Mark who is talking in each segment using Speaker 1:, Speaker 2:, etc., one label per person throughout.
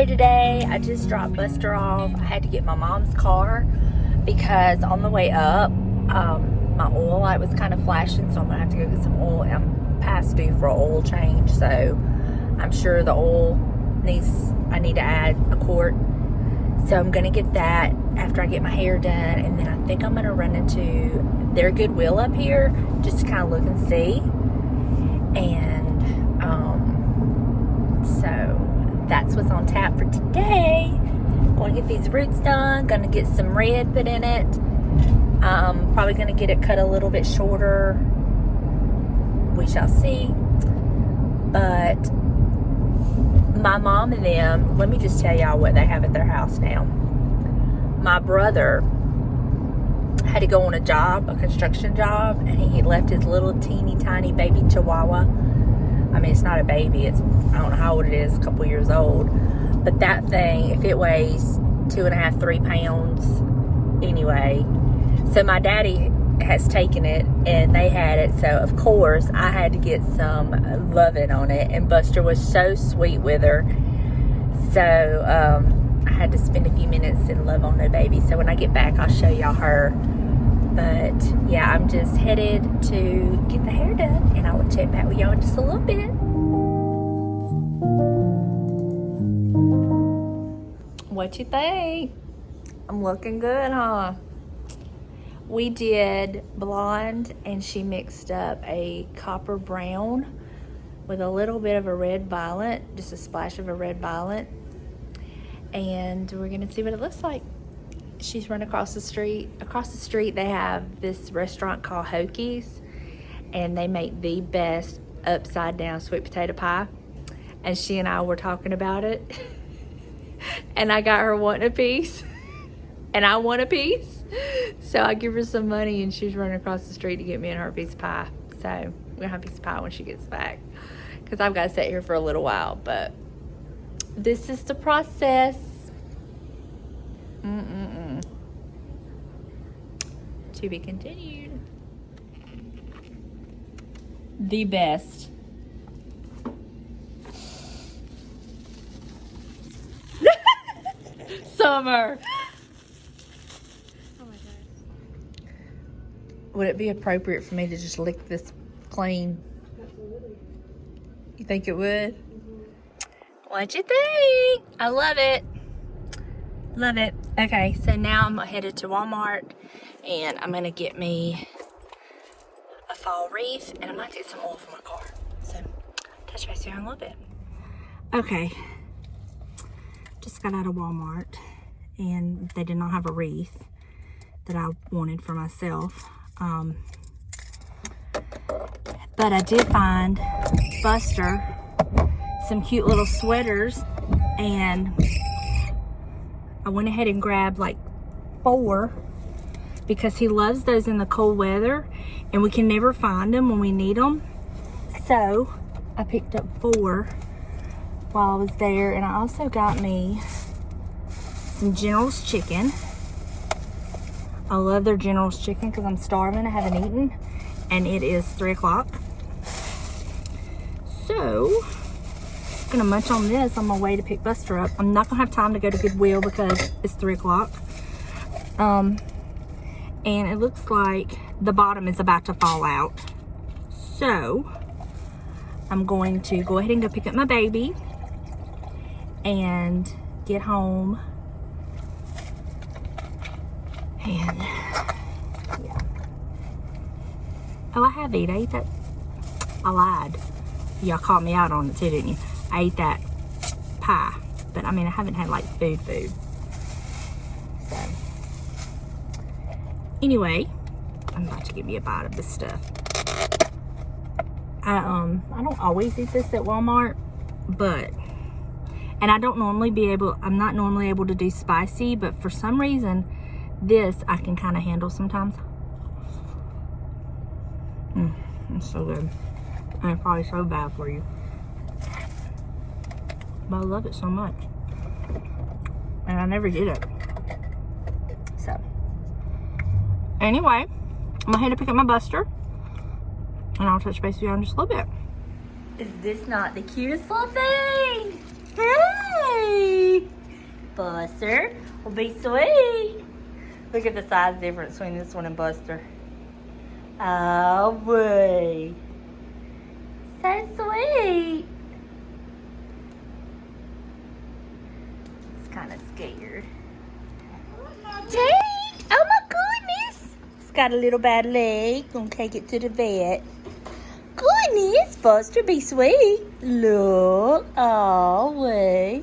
Speaker 1: day today. I just dropped Buster off. I had to get my mom's car because on the way up, my oil light was kind of flashing, so I'm gonna have to go get some oil. I'm past due for an oil change, so I'm sure the oil I need to add a quart. So I'm gonna get that after I get my hair done, and then I think I'm gonna run into their Goodwill up here just to kind of look and see. And so that's what's on tap for today. Going to get these roots done. Gonna get some red put in it. Probably gonna get it cut a little bit shorter. We shall see. But my mom and them, let me just tell y'all what they have at their house now. My brother had to go on a job, a construction job, and he left his little teeny tiny baby chihuahua. I mean, it's not a baby, it's, I don't know how old it is, a couple years old. But that thing, if it weighs 2.5, 3 pounds anyway. So my daddy has taken it and they had it, so of course I had to get some loving on it, and Buster was so sweet with her, so I had to spend a few minutes and love on the baby. So when I get back I'll show y'all her. But yeah, I'm just headed to get the hair done, and I will check back with y'all in just a little bit. What you think? I'm looking good, huh? We did blonde, and she mixed up a copper brown with a little bit of a red violet, just a splash of a red violet. And we're gonna see what it looks like. She's run across the street. Across the street they have this restaurant called Hokey's, and they make the best upside down sweet potato pie. And she and I were talking about it. And I got her wanting a piece. And I want a piece. So I give her some money, and she's running across the street to get me and her a piece of pie. So we're gonna have a piece of pie when she gets back, because I've got to sit here for a little while. But this is the process. To be continued. The best. Summer. Oh my God. Would it be appropriate for me to just lick this clean?
Speaker 2: Absolutely.
Speaker 1: You think it would? What you think? I love it. Love it. Okay, so now I'm headed to Walmart, and I'm gonna get me a fall wreath, and I might get some oil for my car. So, touch base here in a little bit. Okay, just got out of Walmart, and they did not have a wreath that I wanted for myself. But I did find Buster some cute little sweaters, and I went ahead and grabbed like 4 because he loves those in the cold weather, and we can never find them when we need them. So I picked up 4 while I was there, and I also got me some General's chicken. I love their General's chicken because I'm starving. I haven't eaten, and it is 3 o'clock. So I'm gonna munch on this on my way to pick Buster up. I'm not gonna have time to go to Goodwill because it's 3 o'clock. And it looks like the bottom is about to fall out. So I'm going to go ahead and go pick up my baby and get home. And yeah. Oh, I have eaten. I ate that. I lied. Y'all called me out on it too, didn't you? I ate that pie, but I mean, I haven't had like food. So anyway, I'm about to give me a bite of this stuff. I don't always eat this at Walmart, but, and I don't normally I'm not normally able to do spicy, but for some reason, this I can kind of handle sometimes. It's so good. And it's probably so bad for you, but I love it so much, and I never did it. So anyway, I'm gonna head to pick up my Buster, and I'll touch base with you in just a little bit. Is this not the cutest little thing? Hey! sweet. Buster will be sweet. Look at the size difference between this one and Buster. Oh boy. So sweet. It's kind of scared. Jake! Oh my goodness! It's got a little bad leg. Gonna take it to the vet. Goodness, Buster, be sweet. Look. Oh, way.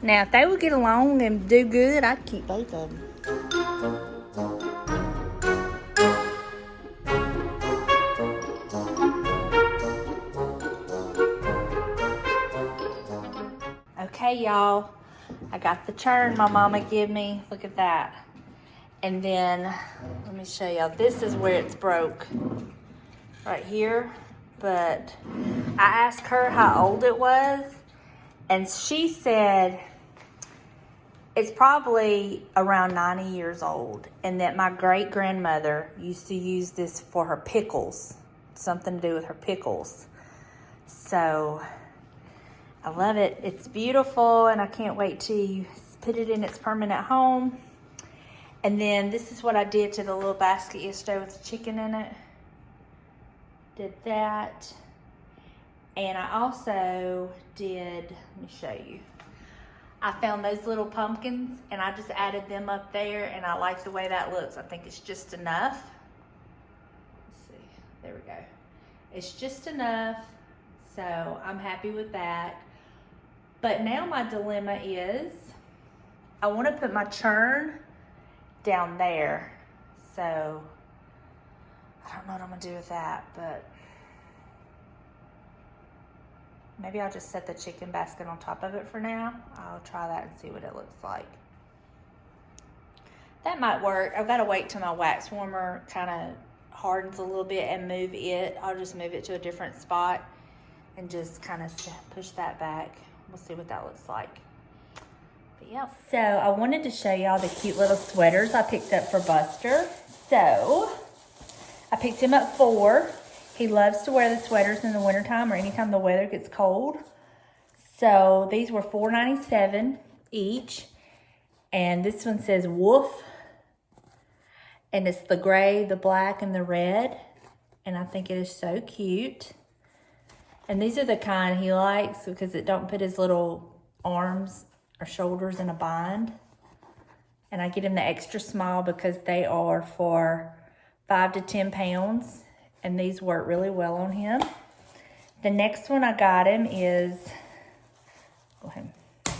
Speaker 1: Now, if they would get along and do good, I'd keep both of them. Okay, y'all. I got the churn my mama gave me. Look at that. And then, let me show y'all. This is where it's broke. Right here. But I asked her how old it was. And she said it's probably around 90 years old. And that my great-grandmother used to use this for her pickles. Something to do with her pickles. So I love it. It's beautiful, and I can't wait to put it in its permanent home. And then this is what I did to the little basket yesterday with the chicken in it. Did that. And I also did, let me show you. I found those little pumpkins, and I just added them up there, and I like the way that looks. I think it's just enough. Let's see. There we go. It's just enough. So I'm happy with that. But now my dilemma is I want to put my churn down there. So I don't know what I'm going to do with that, but maybe I'll just set the chicken basket on top of it for now. I'll try that and see what it looks like. That might work. I've got to wait till my wax warmer kind of hardens a little bit and move it. I'll just move it to a different spot and just kind of push that back. We'll see what that looks like. But yeah. So I wanted to show y'all the cute little sweaters I picked up for Buster. So I picked him up 4. He loves to wear the sweaters in the wintertime or anytime the weather gets cold. So these were $4.97 each. And this one says Wolf. And it's the gray, the black, and the red. And I think it is so cute. And these are the kind he likes because it don't put his little arms or shoulders in a bind. And I get him the extra small because they are for 5 to 10 pounds. And these work really well on him. The next one I got him is, go ahead and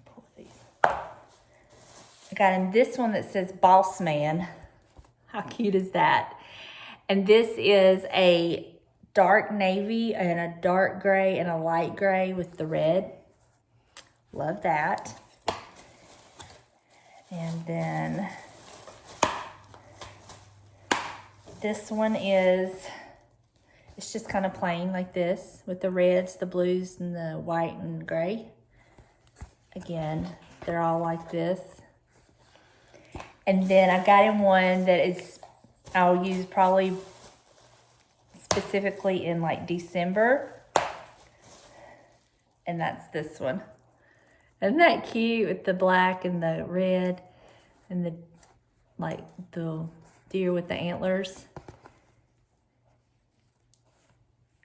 Speaker 1: pull these. I got him this one that says Boss Man. How cute is that? And this is a dark navy and a dark gray and a light gray with the red. Love that. And then this one is, it's just kind of plain like this with the reds, the blues, and the white and gray. Again, they're all like this. And then I got him one that is, I'll use probably specifically in like December. And that's this one. Isn't that cute with the black and the red and the, like the deer with the antlers?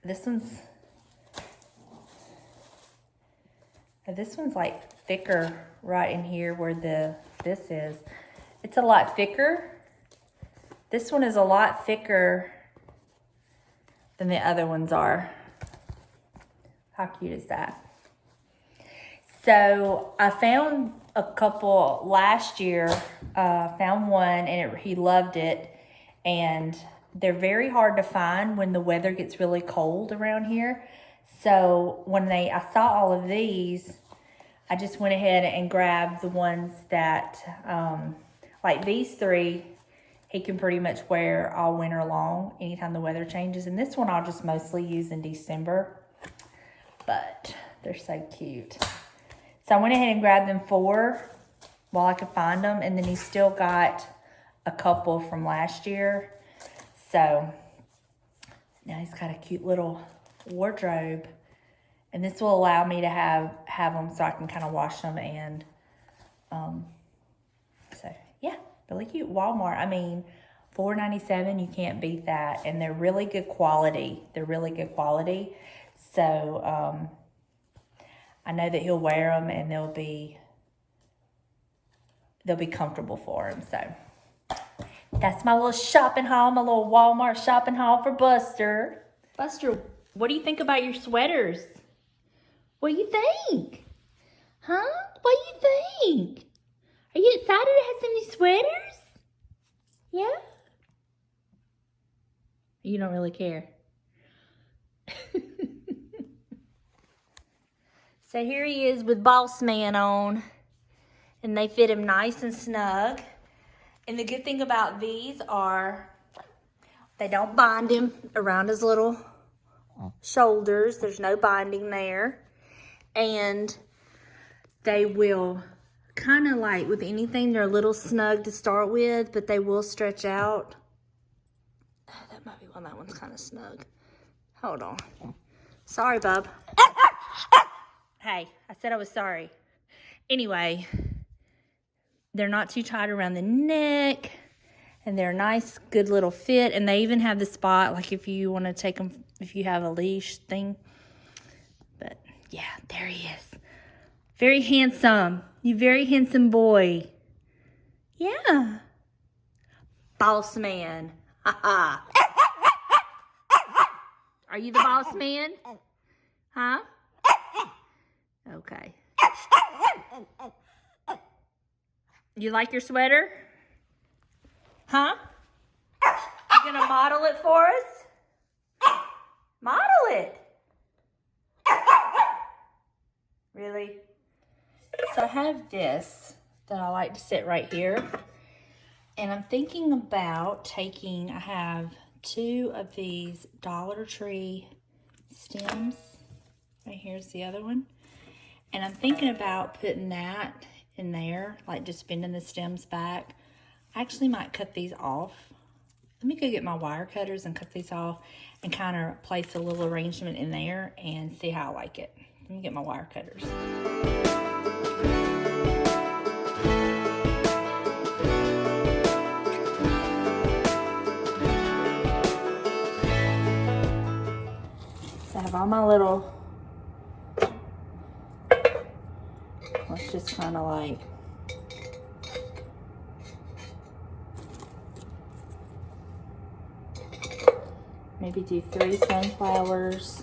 Speaker 1: This one's like thicker right in here where this is. It's a lot thicker. This one is a lot thicker than the other ones are. How cute is that? So I found a couple last year, found one and he loved it. And they're very hard to find when the weather gets really cold around here. So when I saw all of these, I just went ahead and grabbed the ones that, like these 3, he can pretty much wear all winter long, anytime the weather changes. And this one I'll just mostly use in December. But they're so cute. So I went ahead and grabbed them 4 while I could find them. And then he still got a couple from last year. So now he's got a cute little wardrobe. And this will allow me to have them so I can kind of wash them. And so, yeah, really cute. Walmart, I mean, $4.97, you can't beat that. And they're really good quality. They're really good quality. So, I know that he'll wear them and they'll be comfortable for him. So that's my little shopping haul, my little Walmart shopping haul for Buster. Buster, what do you think about your sweaters? What do you think? Huh? What do you think? Are you excited to have some new sweaters? Yeah? You don't really care. So here he is with Boss Man on, and they fit him nice and snug. And the good thing about these are they don't bind him around his little shoulders. There's no binding there. And they will kind of like with anything, they're a little snug to start with, but they will stretch out. Oh, that might be one. That one's kind of snug. Hold on. Sorry, bub. Hey, I said I was sorry. Anyway, they're not too tight around the neck, and they're a nice, good little fit. And they even have the spot, like if you want to take them, if you have a leash thing. But yeah, there he is. Very handsome. You very handsome boy. Yeah. Boss man. Ha Are you the boss man? Huh? Okay. You like your sweater? Huh? You gonna model it for us? Model it. Really? So I have this that I like to sit right here. And I'm thinking about taking, I have 2 of these Dollar Tree stems. Right here's the other one. And I'm thinking about putting that in there, like just bending the stems back. I actually might cut these off. Let me go get my wire cutters and cut these off and kind of place a little arrangement in there and see how I like it. Let me get my wire cutters. So I have all my little, let's just kind of like, maybe do 3 sunflowers.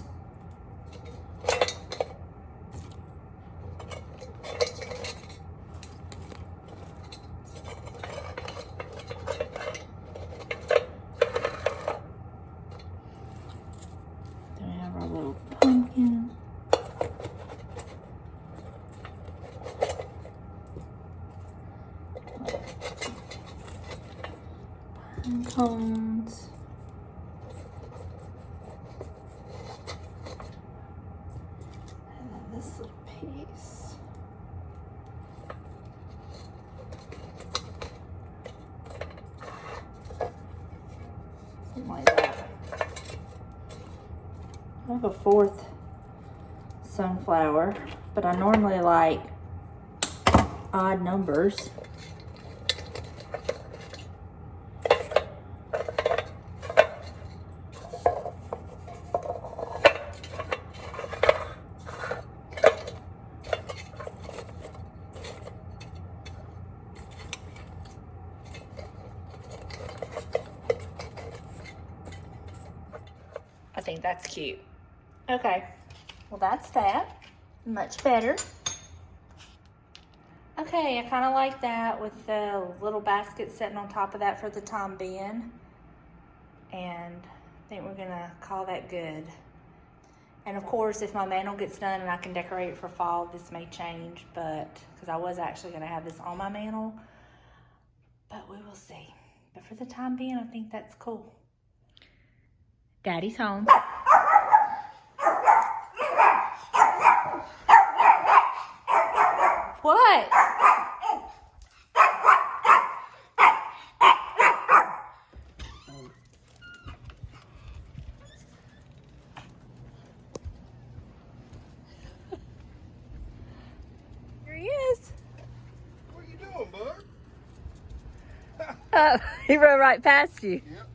Speaker 1: Then I have our little pumpkin. Pine cones. This little piece. Something like that. I have a 4th sunflower, but I normally like odd numbers. I think that's cute. Okay, well that's that. Much better. Okay, I kind of like that with the little basket sitting on top of that for the time being. And I think we're gonna call that good. And of course, if my mantle gets done and I can decorate it for fall, this may change, but because I was actually gonna have this on my mantle, but we will see. But for the time being, I think that's cool. Daddy's home. What? up. He rode right past you.
Speaker 2: Yep.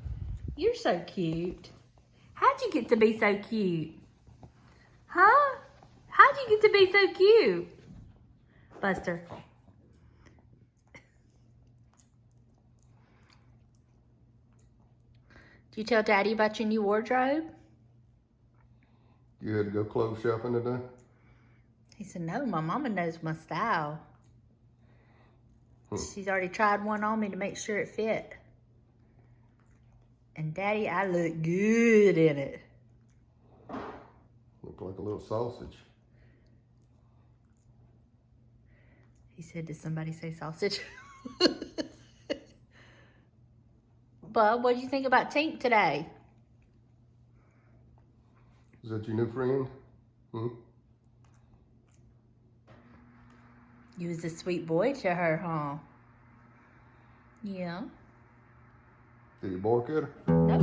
Speaker 1: You're so cute. How'd you get to be so cute? Huh? How'd you get to be so cute? Buster. Did you tell Daddy about your new wardrobe?
Speaker 2: You had to go clothes shopping today?
Speaker 1: He said, no, my mama knows my style. She's already tried one on me to make sure it fit. And Daddy, I look good in it.
Speaker 2: Look like a little sausage.
Speaker 1: He said, did somebody say sausage? Bub, what did you think about Tink today?
Speaker 2: Is that your new friend?
Speaker 1: You was a sweet boy to her, huh? Yeah.
Speaker 2: Did you bark at her?
Speaker 1: No.